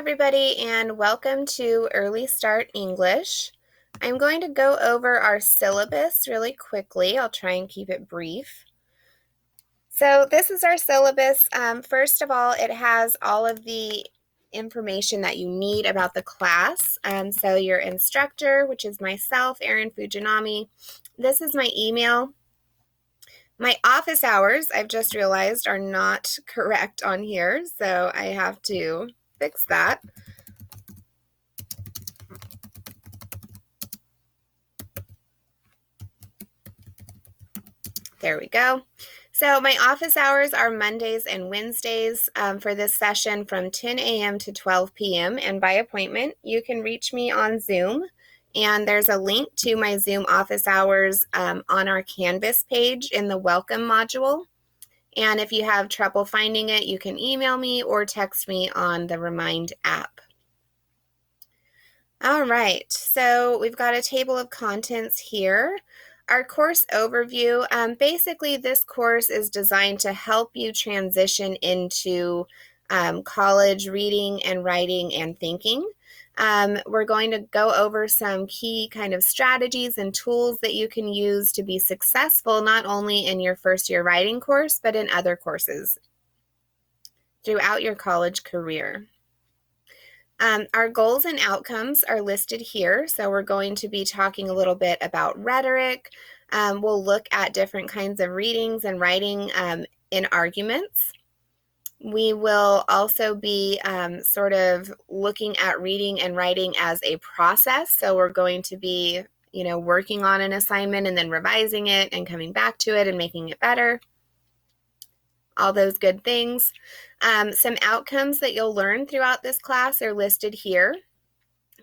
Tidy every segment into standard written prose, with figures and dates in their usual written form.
everybody, and welcome to Early Start English. I'm going to go over our syllabus really quickly. I'll try and keep it brief. So this is our syllabus. First of all, it has all of the information that you need about the class. So your instructor, which is myself, Erin Fujinami. This is my email. My office hours, I've just realized, are not correct on here, so I have to fix that. There we go. So my office hours are Mondays and Wednesdays for this session from 10 a.m. to 12 p.m. and by appointment. You can reach me on Zoom, and there's a link to my Zoom office hours on our Canvas page in the Welcome module. And if you have trouble finding it, you can email me or text me on the Remind app. All right, so we've got a table of contents here. Our course overview, basically this course is designed to help you transition into college reading and writing and thinking. We're going to go over some key kind of strategies and tools that you can use to be successful not only in your first year writing course, but in other courses throughout your college career. Our goals and outcomes are listed here, so we're going to be talking a little bit about rhetoric. We'll look at different kinds of readings and writing in arguments. We will also be sort of looking at reading and writing as a process, so we're going to be, working on an assignment and then revising it and coming back to it and making it better. All those good things. Some outcomes that you'll learn throughout this class are listed here.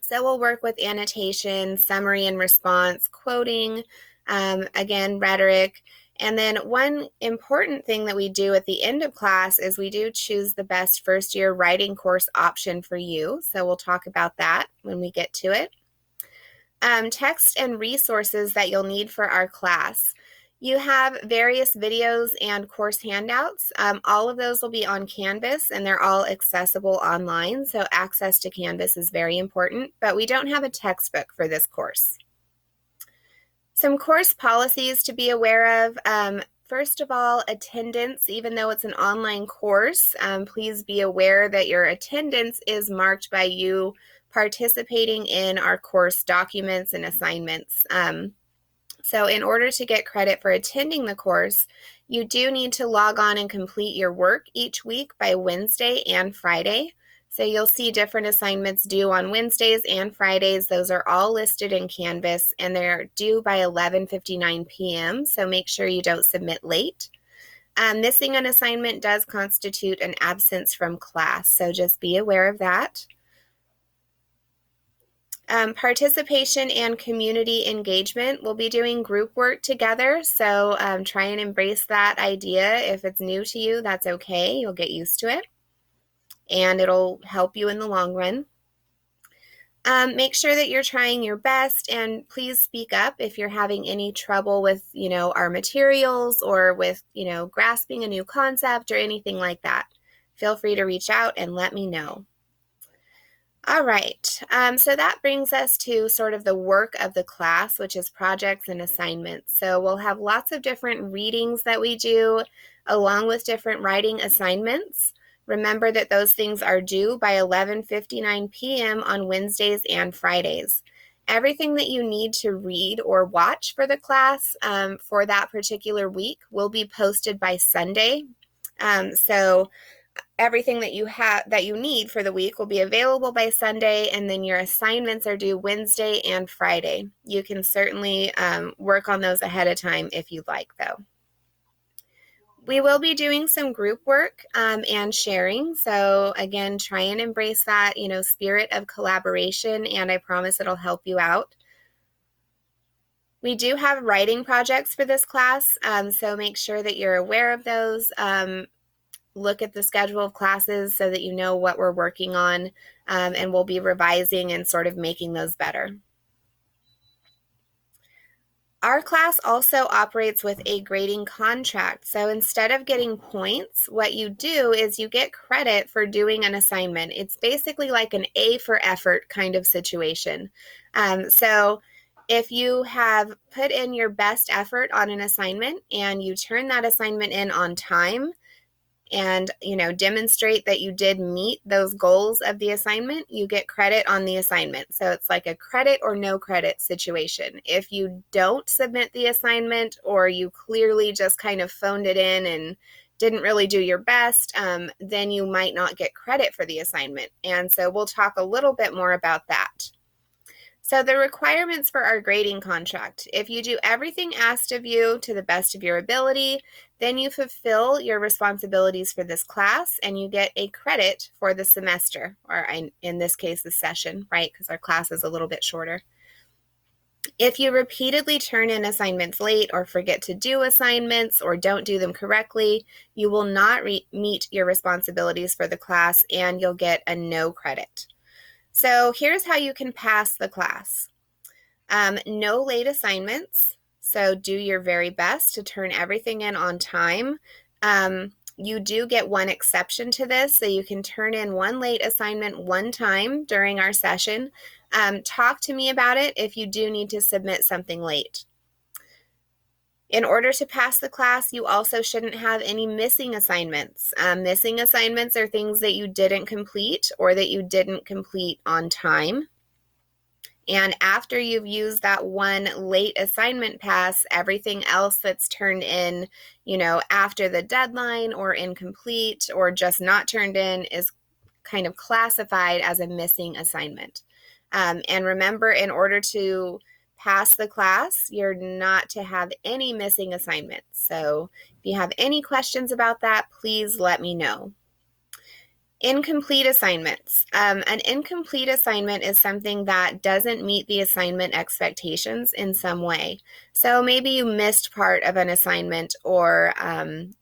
So we'll work with annotation, summary and response, quoting, again, rhetoric. And then one important thing that we do at the end of class is we do choose the best first year writing course option for you. So we'll talk about that when we get to it. Text and resources that you'll need for our class. You have various videos and course handouts. All of those will be on Canvas, and they're all accessible online, so access to Canvas is very important, but we don't have a textbook for this course. Some course policies to be aware of. First of all, attendance. Even though it's an online course, please be aware that your attendance is marked by you participating in our course documents and assignments. So in order to get credit for attending the course, you do need to log on and complete your work each week by Wednesday and Friday. So you'll see different assignments due on Wednesdays and Fridays. Those are all listed in Canvas, and they're due by 11:59 p.m., so make sure you don't submit late. Missing an assignment does constitute an absence from class, so just be aware of that. Participation and community engagement. We'll be doing group work together, so try and embrace that idea. If it's new to you, that's okay. You'll get used to it, and it'll help you in the long run. Make sure that you're trying your best, and please speak up if you're having any trouble with, our materials or with, grasping a new concept or anything like that. Feel free to reach out and let me know. All right, so that brings us to sort of the work of the class, which is projects and assignments. So we'll have lots of different readings that we do, along with different writing assignments. Remember that those things are due by 11:59 p.m. on Wednesdays and Fridays. Everything that you need to read or watch for the class for that particular week will be posted by Sunday. So everything that you need for the week will be available by Sunday, and then your assignments are due Wednesday and Friday. You can certainly work on those ahead of time if you'd like, though. We will be doing some group work and sharing. So again, try and embrace that, spirit of collaboration, and I promise it'll help you out. We do have writing projects for this class, so make sure that you're aware of those. Look at the schedule of classes so that you know what we're working on, and we'll be revising and sort of making those better. Our class also operates with a grading contract. So instead of getting points, what you do is you get credit for doing an assignment. It's basically like an A for effort kind of situation. So if you have put in your best effort on an assignment and you turn that assignment in on time, and demonstrate that you did meet those goals of the assignment, you get credit on the assignment. So it's like a credit or no credit situation. If you don't submit the assignment, or you clearly just kind of phoned it in and didn't really do your best, then you might not get credit for the assignment. And so we'll talk a little bit more about that. So the requirements for our grading contract: if you do everything asked of you to the best of your ability, then you fulfill your responsibilities for this class and you get a credit for the semester, or in this case, the session, right? Because our class is a little bit shorter. If you repeatedly turn in assignments late, or forget to do assignments, or don't do them correctly, you will not meet your responsibilities for the class and you'll get a no credit. So here's how you can pass the class. No late assignments. So do your very best to turn everything in on time. You do get one exception to this, so you can turn in one late assignment one time during our session. Talk to me about it if you do need to submit something late. In order to pass the class, you also shouldn't have any missing assignments. Missing assignments are things that you didn't complete or that you didn't complete on time. And after you've used that one late assignment pass, everything else that's turned in, after the deadline or incomplete or just not turned in is kind of classified as a missing assignment. And remember, in order to pass the class, you're not to have any missing assignments. So if you have any questions about that, please let me know. Incomplete assignments. An incomplete assignment is something that doesn't meet the assignment expectations in some way. So maybe you missed part of an assignment, or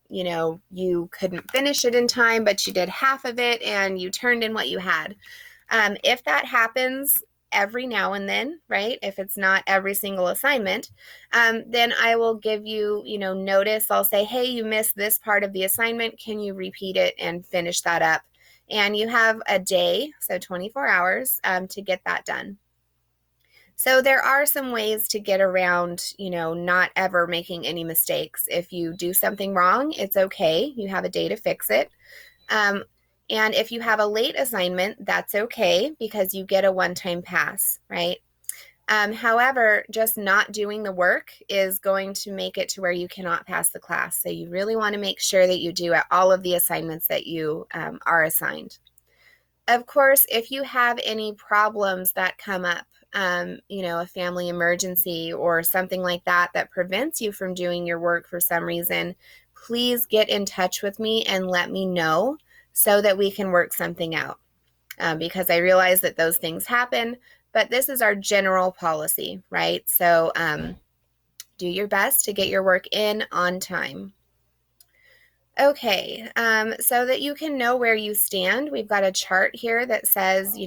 you couldn't finish it in time, but you did half of it and you turned in what you had. If that happens every now and then, right, if it's not every single assignment, then I will give you, notice. I'll say, hey, you missed this part of the assignment. Can you repeat it and finish that up? And you have a day, so 24 hours, to get that done. So there are some ways to get around, not ever making any mistakes. If you do something wrong, it's okay. You have a day to fix it. And if you have a late assignment, that's okay, because you get a one-time pass, right? However, just not doing the work is going to make it to where you cannot pass the class. So you really want to make sure that you do all of the assignments that you are assigned. Of course, if you have any problems that come up, a family emergency or something like that that prevents you from doing your work for some reason, please get in touch with me and let me know so that we can work something out. Because I realize that those things happen, but this is our general policy, right? So do your best to get your work in on time. Okay, so that you can know where you stand, we've got a chart here that says,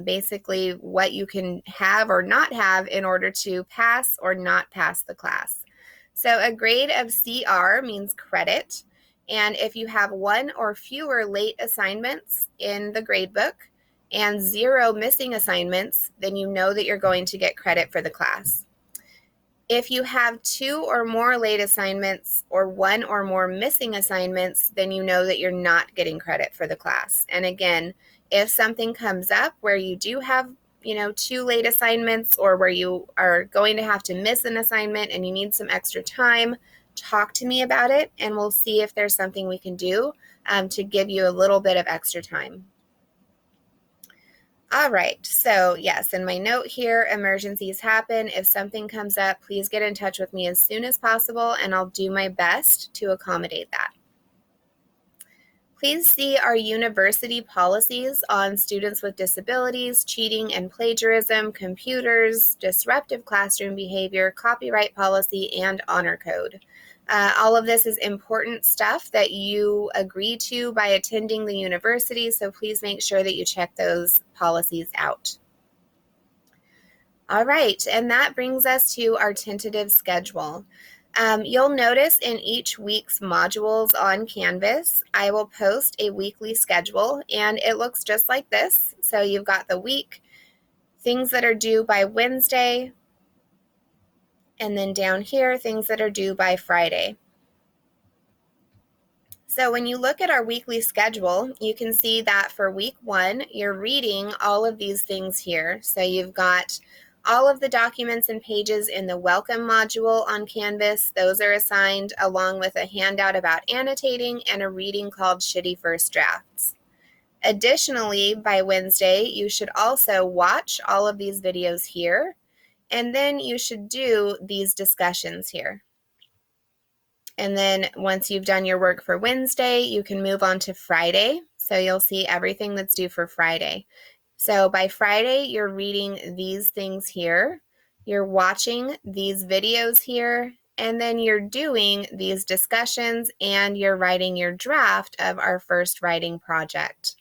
basically what you can have or not have in order to pass or not pass the class. So a grade of CR means credit. And if you have one or fewer late assignments in the grade book and 0 missing assignments, then you know that you're going to get credit for the class. If you have 2 or more late assignments or 1 or more missing assignments, then you know that you're not getting credit for the class. And again, if something comes up where you do have 2 late assignments, or where you are going to have to miss an assignment and you need some extra time, talk to me about it and we'll see if there's something we can do to give you a little bit of extra time. All right, so yes, in my note here, emergencies happen. If something comes up, please get in touch with me as soon as possible and I'll do my best to accommodate that. Please see our university policies on students with disabilities, cheating and plagiarism, computers, disruptive classroom behavior, copyright policy, and honor code. All of this is important stuff that you agree to by attending the university, so please make sure that you check those policies out. All right, and that brings us to our tentative schedule. You'll notice in each week's modules on Canvas, I will post a weekly schedule, and it looks just like this. So you've got the week, things that are due by Wednesday, and then down here, things that are due by Friday. So when you look at our weekly schedule, you can see that for week 1, you're reading all of these things here. So you've got all of the documents and pages in the welcome module on Canvas. Those are assigned along with a handout about annotating and a reading called Shitty First Drafts. Additionally, by Wednesday, you should also watch all of these videos here, and then you should do these discussions here. And then once you've done your work for Wednesday, you can move on to Friday. So you'll see everything that's due for Friday. So by Friday, you're reading these things here, you're watching these videos here, and then you're doing these discussions and you're writing your draft of our first writing project.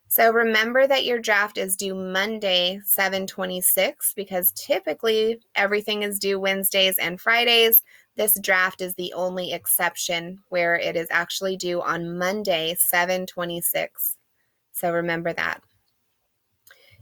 So remember that your draft is due Monday, 7/26, because typically everything is due Wednesdays and Fridays. This draft is the only exception where it is actually due on Monday, 7/26. So remember that.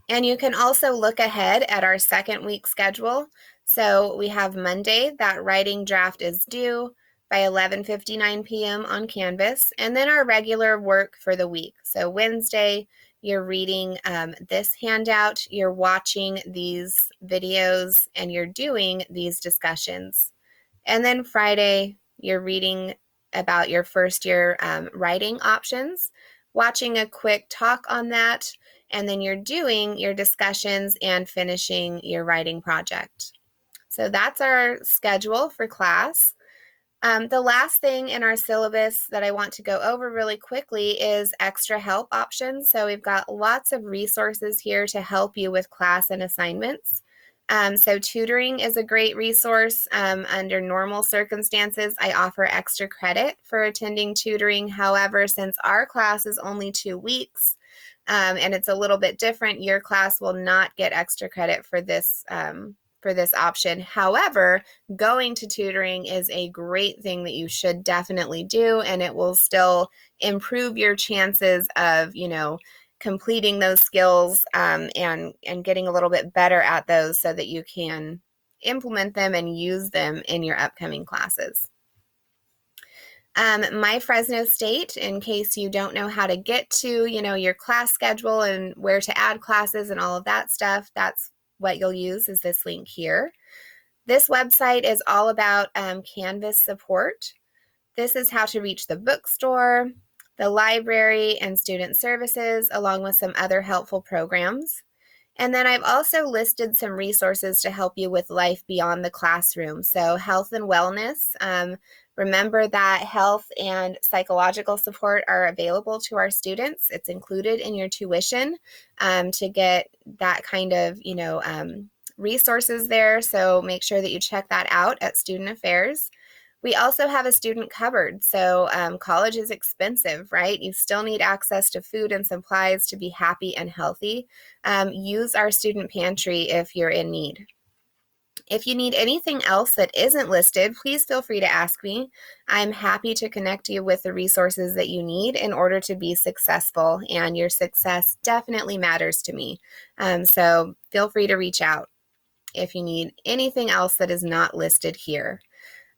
And you can also look ahead at our second week schedule. So we have Monday, that writing draft is due by 11:59 p.m. on Canvas, and then our regular work for the week. So Wednesday, you're reading this handout, you're watching these videos, and you're doing these discussions. And then Friday, you're reading about your first year writing options, watching a quick talk on that, and then you're doing your discussions and finishing your writing project. So that's our schedule for class. The last thing in our syllabus that I want to go over really quickly is extra help options. So we've got lots of resources here to help you with class and assignments. So tutoring is a great resource. Under normal circumstances, I offer extra credit for attending tutoring. However, since our class is only 2 weeks, and it's a little bit different, your class will not get extra credit for this option. However, going to tutoring is a great thing that you should definitely do, and it will still improve your chances of, completing those skills and getting a little bit better at those so that you can implement them and use them in your upcoming classes. My Fresno State, in case you don't know how to get to, your class schedule and where to add classes and all of that stuff, that's what you'll use is this link here. This website is all about Canvas support. This is how to reach the bookstore, the library, and student services, along with some other helpful programs. And then I've also listed some resources to help you with life beyond the classroom. So health and wellness. Remember that health and psychological support are available to our students. It's included in your tuition to get that kind of, resources there. So make sure that you check that out at Student Affairs. We also have a student cupboard. So college is expensive, right? You still need access to food and supplies to be happy and healthy. Use our student pantry if you're in need. If you need anything else that isn't listed, please feel free to ask me. I'm happy to connect you with the resources that you need in order to be successful, and your success definitely matters to me. So feel free to reach out if you need anything else that is not listed here.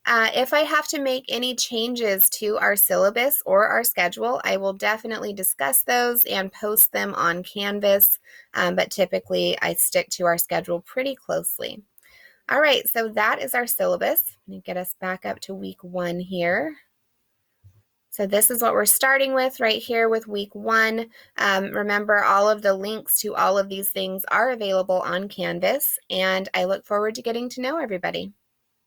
If I have to make any changes to our syllabus or our schedule, I will definitely discuss those and post them on Canvas, but typically I stick to our schedule pretty closely. All right, so that is our syllabus. Let me get us back up to week 1 here. So this is what we're starting with right here with week 1. Remember, all of the links to all of these things are available on Canvas, and I look forward to getting to know everybody.